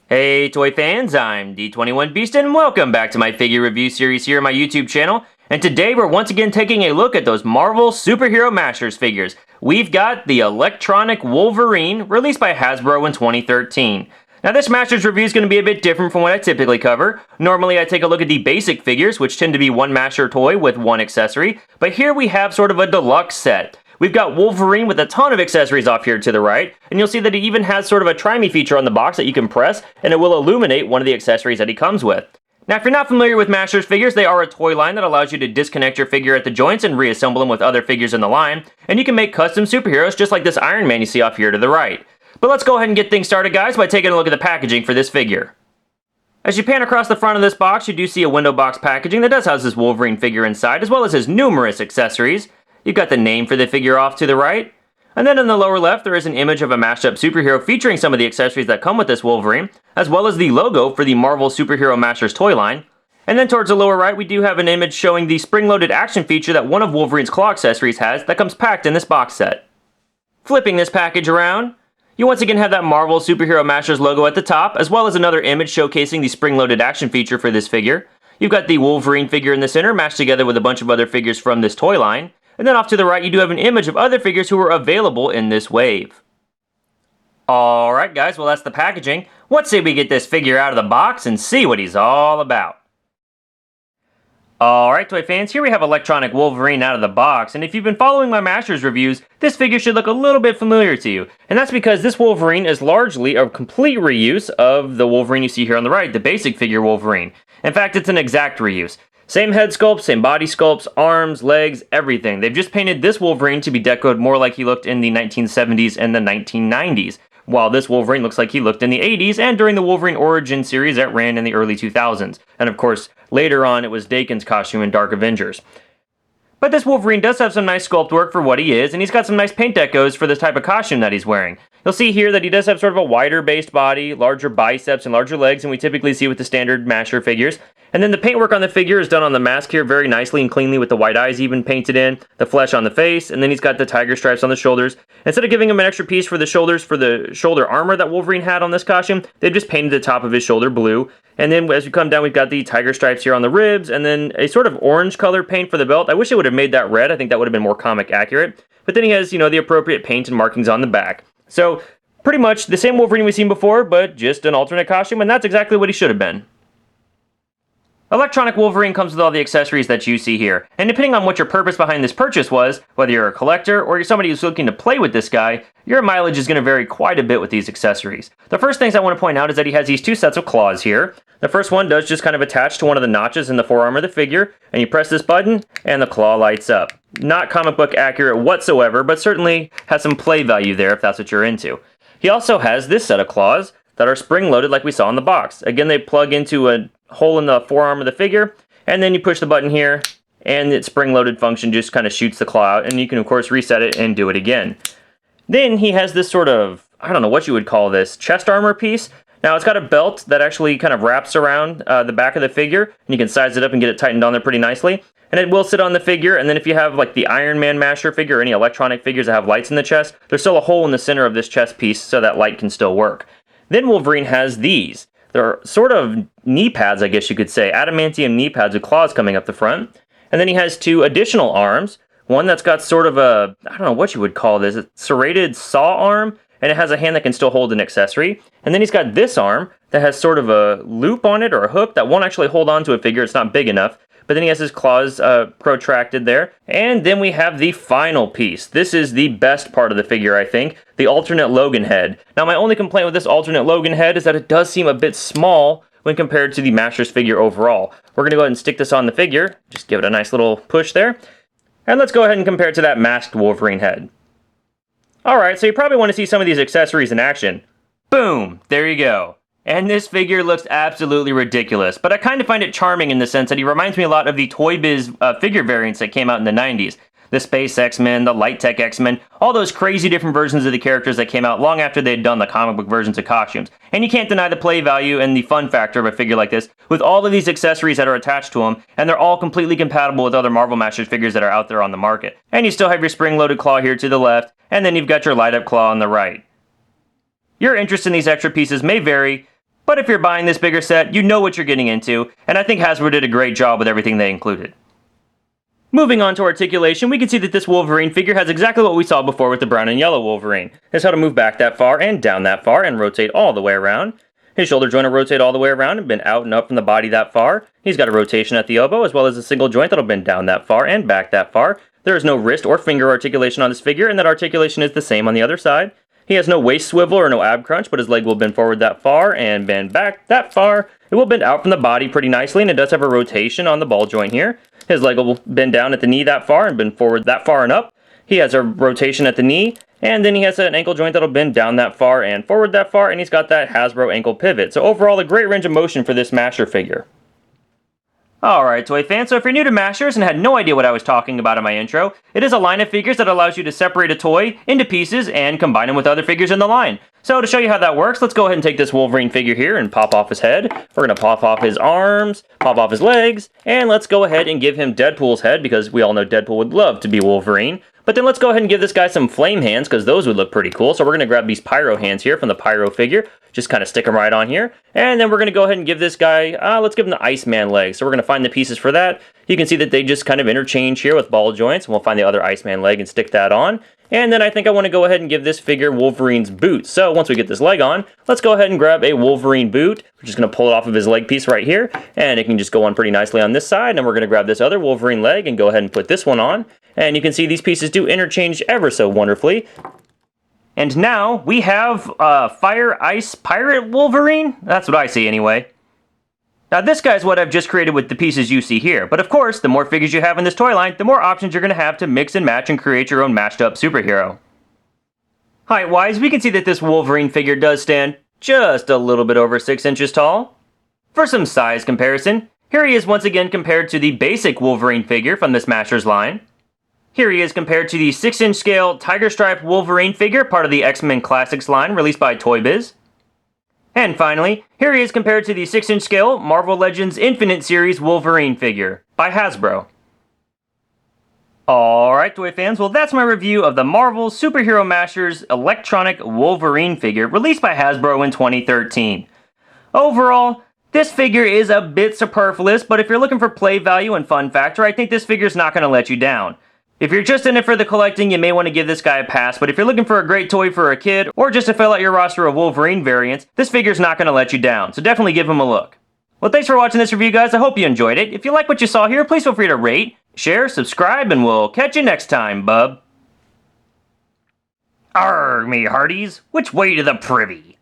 Hey toy fans, I'm D21Beast and welcome back to my figure review series here on my YouTube channel. And today we're once again taking a look at those Marvel Superhero Masters figures. We've got the electronic Wolverine, released by Hasbro in 2013. Now this Masters review is going to be a bit different from what I typically cover. Normally I take a look at the basic figures, which tend to be one Master toy with one accessory, but here we have sort of a deluxe set. We've got Wolverine with a ton of accessories off here to the right, and you'll see that he even has sort of a try me feature on the box that you can press, and it will illuminate one of the accessories that he comes with. Now, if you're not familiar with Masters figures, they are a toy line that allows you to disconnect your figure at the joints and reassemble them with other figures in the line, and you can make custom superheroes just like this Iron Man you see off here to the right. But let's go ahead and get things started, guys, by taking a look at the packaging for this figure. As you pan across the front of this box, you do see a window box packaging that does house this Wolverine figure inside, as well as his numerous accessories. You've got the name for the figure off to the right. And then in the lower left, there is an image of a mashed up superhero featuring some of the accessories that come with this Wolverine, as well as the logo for the Marvel Superhero Masters toy line. And then towards the lower right, we do have an image showing the spring-loaded action feature that one of Wolverine's claw accessories has that comes packed in this box set. Flipping this package around, you once again have that Marvel Superhero Masters logo at the top, as well as another image showcasing the spring-loaded action feature for this figure. You've got the Wolverine figure in the center, mashed together with a bunch of other figures from this toy line. And then off to the right, you do have an image of other figures who are available in this wave. Alright guys, well that's the packaging. What say we get this figure out of the box and see what he's all about. Alright toy fans, here we have electronic Wolverine out of the box, and if you've been following my Masters reviews, this figure should look a little bit familiar to you. And that's because this Wolverine is largely a complete reuse of the Wolverine you see here on the right, the basic figure Wolverine. In fact, it's an exact reuse. Same head sculpt, same body sculpts, arms, legs, everything. They've just painted this Wolverine to be decoed more like he looked in the 1970s and the 1990s, while this Wolverine looks like he looked in the 80s and during the Wolverine Origin series that ran in the early 2000s. And of course, later on it was Daken's costume in Dark Avengers. But this Wolverine does have some nice sculpt work for what he is, and he's got some nice paint decos for this type of costume that he's wearing. You'll see here that he does have sort of a wider based body, larger biceps, and larger legs than we typically see with the standard Master figures. And then the paintwork on the figure is done on the mask here very nicely and cleanly with the white eyes even painted in, the flesh on the face, and then he's got the tiger stripes on the shoulders. Instead of giving him an extra piece for the shoulders for the shoulder armor that Wolverine had on this costume, they've just painted the top of his shoulder blue. And then as we come down, we've got the tiger stripes here on the ribs, and then a sort of orange color paint for the belt. I wish they would have made that red. I think that would have been more comic accurate. But then he has, the appropriate paint and markings on the back. So pretty much the same Wolverine we've seen before, but just an alternate costume, and that's exactly what he should have been. Electronic Wolverine comes with all the accessories that you see here, and depending on what your purpose behind this purchase was, whether you're a collector or you're somebody who's looking to play with this guy, your mileage is going to vary quite a bit with these accessories. The first things I want to point out is that he has these two sets of claws here. The first one does just kind of attach to one of the notches in the forearm of the figure, and you press this button, and the claw lights up. Not comic book accurate whatsoever, but certainly has some play value there if that's what you're into. He also has this set of claws that are spring-loaded like we saw in the box. Again, they plug into a hole in the forearm of the figure, and then you push the button here, and its spring-loaded function just kind of shoots the claw out, and you can of course reset it and do it again. Then he has this sort of, I don't know what you would call this, chest armor piece. Now it's got a belt that actually kind of wraps around the back of the figure, and you can size it up and get it tightened on there pretty nicely. And it will sit on the figure, and then if you have like the Iron Man Master figure or any electronic figures that have lights in the chest, there's still a hole in the center of this chest piece so that light can still work. Then Wolverine has these. They're sort of knee pads, I guess you could say, adamantium knee pads with claws coming up the front. And then he has two additional arms. One that's got sort of a, I don't know what you would call this, a serrated saw arm, and it has a hand that can still hold an accessory. And then he's got this arm that has sort of a loop on it or a hook that won't actually hold on to a figure, it's not big enough. But then he has his claws protracted there. And then we have the final piece. This is the best part of the figure, I think, the alternate Logan head. Now, my only complaint with this alternate Logan head is that it does seem a bit small when compared to the Masters figure overall. We're going to go ahead and stick this on the figure. Just give it a nice little push there. And let's go ahead and compare it to that masked Wolverine head. Alright, so you probably want to see some of these accessories in action. Boom! There you go. And this figure looks absolutely ridiculous, but I kind of find it charming in the sense that he reminds me a lot of the Toy Biz figure variants that came out in the 90s. The Space X-Men, the Light Tech X-Men, all those crazy different versions of the characters that came out long after they had done the comic book versions of costumes. And you can't deny the play value and the fun factor of a figure like this, with all of these accessories that are attached to them, and they're all completely compatible with other Marvel Masters figures that are out there on the market. And you still have your spring-loaded claw here to the left, and then you've got your light-up claw on the right. Your interest in these extra pieces may vary, But if you're buying this bigger set, you know what you're getting into, and I think Hasbro did a great job with everything they included. Moving on to articulation, we can see that this Wolverine figure has exactly what we saw before with the brown and yellow Wolverine. It's how to move back that far and down that far and rotate all the way around. His shoulder joint will rotate all the way around and bend out and up from the body that far. He's got a rotation at the elbow as well as a single joint that'll bend down that far and back that far. There is no wrist or finger articulation on this figure, and that articulation is the same on the other side. He has no waist swivel or no ab crunch, but his leg will bend forward that far and bend back that far. It will bend out from the body pretty nicely, and it does have a rotation on the ball joint here. His leg will bend down at the knee that far and bend forward that far and up. He has a rotation at the knee, and then he has an ankle joint that'll bend down that far and forward that far, and he's got that Hasbro ankle pivot. So overall, a great range of motion for this Masher figure. Alright, toy fans, so if you're new to Mashers and had no idea what I was talking about in my intro, it is a line of figures that allows you to separate a toy into pieces and combine them with other figures in the line. So to show you how that works, let's go ahead and take this Wolverine figure here and pop off his head. We're going to pop off his arms, pop off his legs, and let's go ahead and give him Deadpool's head, because we all know Deadpool would love to be Wolverine. But then let's go ahead and give this guy some flame hands, because those would look pretty cool. So we're going to grab these pyro hands here from the pyro figure, just kind of stick them right on here. And then we're going to go ahead and give this guy, let's give him the Iceman leg. So we're going to find the pieces for that. You can see that they just kind of interchange here with ball joints. And we'll find the other Iceman leg and stick that on. And then I think I want to go ahead and give this figure Wolverine's boots. So once we get this leg on, let's go ahead and grab a Wolverine boot. We're just going to pull it off of his leg piece right here. And it can just go on pretty nicely on this side. And we're going to grab this other Wolverine leg and go ahead and put this one on. And you can see these pieces do interchange ever so wonderfully. And now we have Fire Ice Pirate Wolverine. That's what I see anyway. Now this guy's what I've just created with the pieces you see here, but of course, the more figures you have in this toy line, the more options you're going to have to mix and match and create your own mashed up superhero. Height-wise, we can see that this Wolverine figure does stand just a little bit over 6 inches tall. For some size comparison, here he is once again compared to the basic Wolverine figure from the Smashers line. Here he is compared to the 6-inch scale Tiger Stripe Wolverine figure, part of the X-Men Classics line released by Toy Biz. And finally, here he is compared to the 6-inch scale Marvel Legends Infinite Series Wolverine figure by Hasbro. Alright, toy fans, well that's my review of the Marvel Superhero Mashers electronic Wolverine figure released by Hasbro in 2013. Overall, this figure is a bit superfluous, but if you're looking for play value and fun factor, I think this figure's not going to let you down. If you're just in it for the collecting, you may want to give this guy a pass, but if you're looking for a great toy for a kid, or just to fill out your roster of Wolverine variants, this figure's not going to let you down, so definitely give him a look. Well, thanks for watching this review, guys. I hope you enjoyed it. If you like what you saw here, please feel free to rate, share, subscribe, and we'll catch you next time, bub. Arrgh, me hearties, which way to the privy?